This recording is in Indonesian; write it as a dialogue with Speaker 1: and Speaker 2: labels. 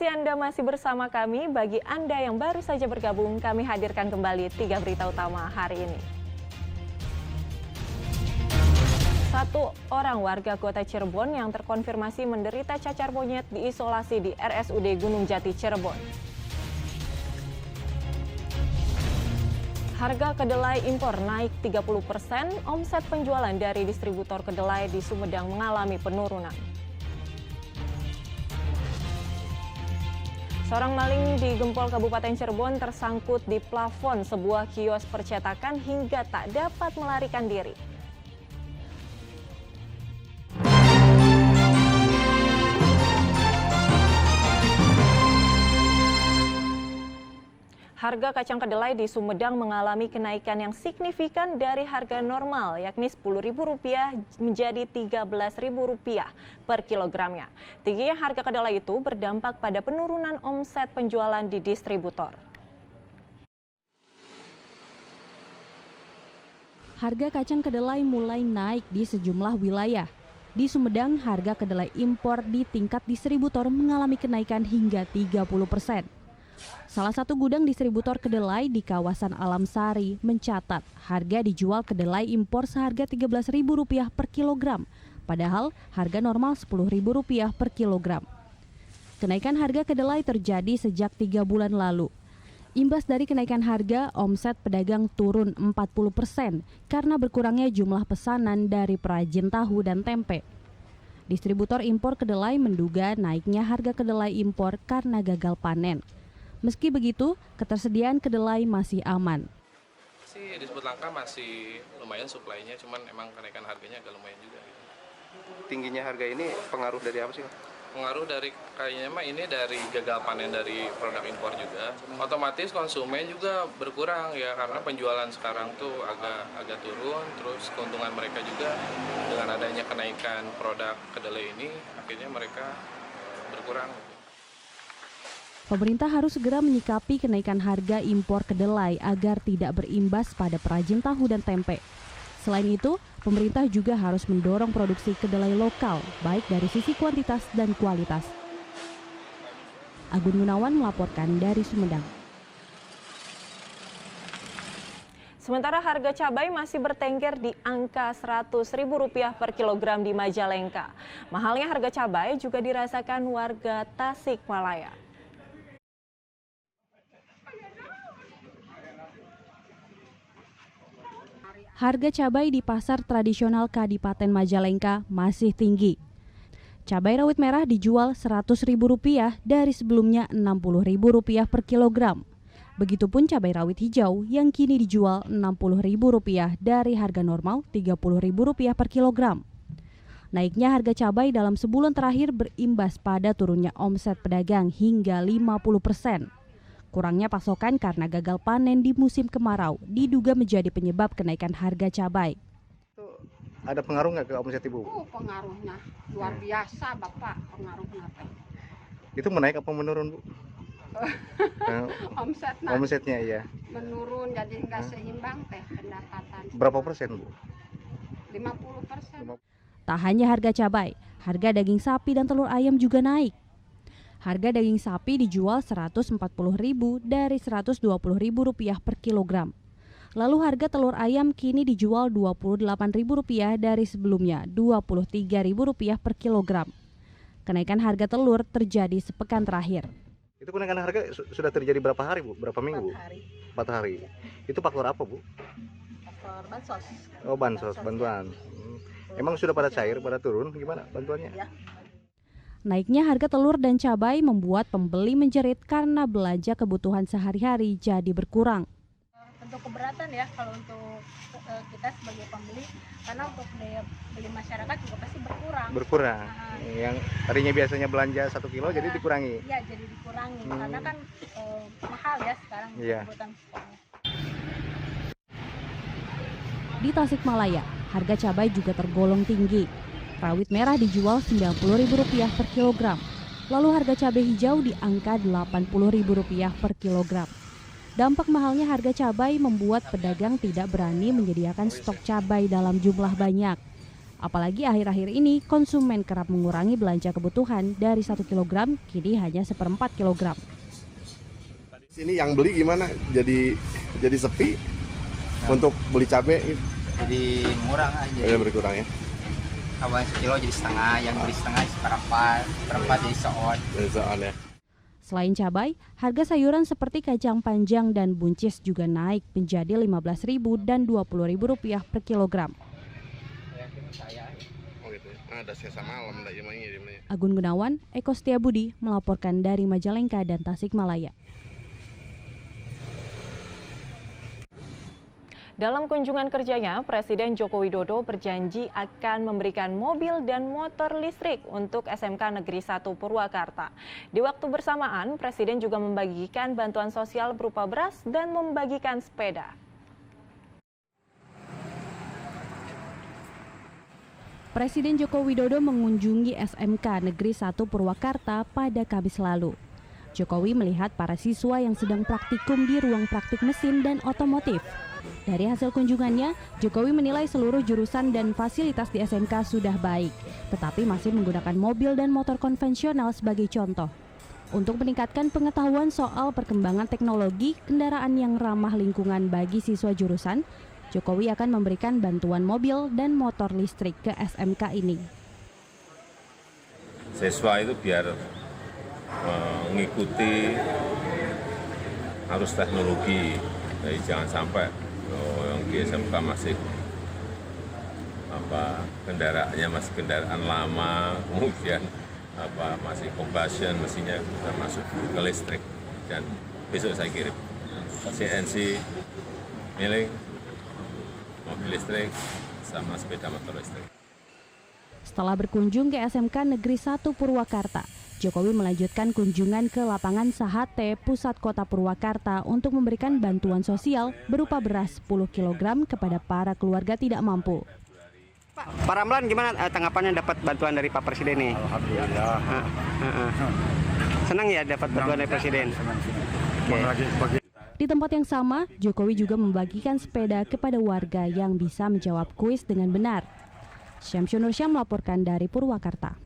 Speaker 1: kasih Anda masih bersama kami. Bagi Anda yang baru saja bergabung, kami hadirkan kembali 3 berita utama hari ini. Satu orang warga kota Cirebon yang terkonfirmasi menderita cacar monyet diisolasi di RSUD Gunung Jati Cirebon. Harga kedelai impor naik 30%, omset penjualan dari distributor kedelai di Sumedang mengalami penurunan. Seorang maling di Gempol Kabupaten Cirebon tersangkut di plafon sebuah kios percetakan hingga tak dapat melarikan diri. Harga kacang kedelai di Sumedang mengalami kenaikan yang signifikan dari harga normal, yakni Rp10.000 menjadi Rp13.000 per kilogramnya. Tingginya harga kedelai itu berdampak pada penurunan omset penjualan di distributor.
Speaker 2: Harga kacang kedelai mulai naik di sejumlah wilayah. Di Sumedang, harga kedelai impor di tingkat distributor mengalami kenaikan hingga 30%. Salah satu gudang distributor kedelai di kawasan Alam Sari mencatat harga dijual kedelai impor seharga Rp13.000 per kilogram, padahal harga normal Rp10.000 per kilogram. Kenaikan harga kedelai terjadi sejak 3 bulan lalu. Imbas dari kenaikan harga, omset pedagang turun 40% karena berkurangnya jumlah pesanan dari perajin tahu dan tempe. Distributor impor kedelai menduga naiknya harga kedelai impor karena gagal panen. Meski begitu, ketersediaan kedelai masih aman.
Speaker 3: Disebut langka masih lumayan suplainya, cuman emang kenaikan harganya agak lumayan juga.
Speaker 4: Tingginya harga ini pengaruh dari apa sih?
Speaker 3: Pengaruh dari kayaknya mah ini dari gagal panen dari produk impor juga. Otomatis konsumen juga berkurang ya karena penjualan sekarang tuh agak turun, terus keuntungan mereka juga dengan adanya kenaikan produk kedelai ini akhirnya mereka berkurang.
Speaker 2: Pemerintah harus segera menyikapi kenaikan harga impor kedelai agar tidak berimbas pada perajin tahu dan tempe. Selain itu, pemerintah juga harus mendorong produksi kedelai lokal, baik dari sisi kuantitas dan kualitas. Agun Gunawan melaporkan dari Sumedang.
Speaker 1: Sementara harga cabai masih bertengger di angka Rp100.000 per kilogram di Majalengka. Mahalnya harga cabai juga dirasakan warga Tasikmalaya.
Speaker 2: Harga cabai di pasar tradisional Kadipaten Majalengka masih tinggi. Cabai rawit merah dijual Rp100.000 dari sebelumnya Rp60.000 per kilogram. Begitupun cabai rawit hijau yang kini dijual Rp60.000 dari harga normal Rp30.000 per kilogram. Naiknya harga cabai dalam sebulan terakhir berimbas pada turunnya omset pedagang hingga 50%. Kurangnya pasokan karena gagal panen di musim kemarau diduga menjadi penyebab kenaikan harga cabai.
Speaker 4: Itu ada pengaruh nggak ke omset Ibu?
Speaker 5: Pengaruhnya luar biasa, Bapak, pengaruhnya.
Speaker 4: Itu menaik apa menurun, Bu? Omsetnya iya.
Speaker 5: Menurun, jadi nggak seimbang teh pendapatan.
Speaker 4: Berapa persen, Bu?
Speaker 5: 50%.
Speaker 2: Tak hanya harga cabai, harga daging sapi dan telur ayam juga naik. Harga daging sapi dijual Rp140.000 dari Rp120.000 per kilogram. Lalu harga telur ayam kini dijual Rp28.000 dari sebelumnya Rp23.000 per kilogram. Kenaikan harga telur terjadi sepekan terakhir.
Speaker 4: Itu kenaikan harga sudah terjadi berapa hari, Bu? Berapa minggu, Bu?
Speaker 5: 4 hari.
Speaker 4: 4 hari. Itu faktor apa, Bu?
Speaker 5: Faktor bansos.
Speaker 4: Oh, bansos, bantuan. Emang sudah pada cair, pada turun? Gimana bantuannya?
Speaker 5: Ya.
Speaker 2: Naiknya harga telur dan cabai membuat pembeli menjerit karena belanja kebutuhan sehari-hari jadi berkurang.
Speaker 5: Tentu keberatan ya kalau untuk kita sebagai pembeli, karena untuk daya beli masyarakat juga pasti berkurang.
Speaker 4: Berkurang. Yang tadinya biasanya belanja 1 kilo jadi dikurangi.
Speaker 5: Iya, jadi dikurangi karena kan mahal ya sekarang kebutuhan pokoknya.
Speaker 2: Di Tasikmalaya, harga cabai juga tergolong tinggi. Rawit merah dijual Rp90.000 per kilogram. Lalu harga cabai hijau di angka Rp80.000 per kilogram. Dampak mahalnya harga cabai membuat pedagang tidak berani menyediakan stok cabai dalam jumlah banyak. Apalagi akhir-akhir ini konsumen kerap mengurangi belanja kebutuhan dari 1 kg kini hanya 1/4 kilogram.
Speaker 6: Sini yang beli gimana? Jadi sepi untuk beli cabai gitu.
Speaker 7: Jadi murah aja.
Speaker 6: Ya, berkurang ya.
Speaker 7: Awalnya sekilo jadi setengah, yang beli setengah seperempat jadi seon.
Speaker 6: Ya.
Speaker 2: Selain cabai, harga sayuran seperti kacang panjang dan buncis juga naik menjadi Rp15.000 dan Rp20.000 per kilogram.
Speaker 6: Oh gitu ya. Ada sisa malam enggak ya.
Speaker 2: Agun Gunawan, Eko Setiabudi melaporkan dari Majalengka dan Tasikmalaya.
Speaker 1: Dalam kunjungan kerjanya, Presiden Joko Widodo berjanji akan memberikan mobil dan motor listrik untuk SMK Negeri 1 Purwakarta. Di waktu bersamaan, Presiden juga membagikan bantuan sosial berupa beras dan membagikan sepeda.
Speaker 2: Presiden Joko Widodo mengunjungi SMK Negeri 1 Purwakarta pada Kamis lalu. Jokowi melihat para siswa yang sedang praktikum di ruang praktik mesin dan otomotif. Dari hasil kunjungannya, Jokowi menilai seluruh jurusan dan fasilitas di SMK sudah baik, tetapi masih menggunakan mobil dan motor konvensional sebagai contoh. Untuk meningkatkan pengetahuan soal perkembangan teknologi kendaraan yang ramah lingkungan bagi siswa jurusan, Jokowi akan memberikan bantuan mobil dan motor listrik ke SMK ini.
Speaker 8: Siswa itu biar mengikuti arus teknologi, jadi jangan sampai yang di SMK masih kendaraannya masih kendaraan lama, kemudian masih combustion, mesinnya bisa masuk ke listrik. Dan besok saya kirim CNC milik mobil listrik sama sepeda motor listrik.
Speaker 2: Setelah berkunjung ke SMK Negeri 1 Purwakarta, Jokowi melanjutkan kunjungan ke lapangan Sahate, pusat kota Purwakarta untuk memberikan bantuan sosial berupa beras 10 kg kepada para keluarga tidak mampu.
Speaker 9: Pak Ramlan, gimana tanggapannya dapat bantuan dari Pak Presiden nih?
Speaker 10: Alhamdulillah.
Speaker 9: Senang ya dapat bantuan dari Presiden?
Speaker 2: Di tempat yang sama, Jokowi juga membagikan sepeda kepada warga yang bisa menjawab kuis dengan benar. Syamsul Nursyah melaporkan dari Purwakarta.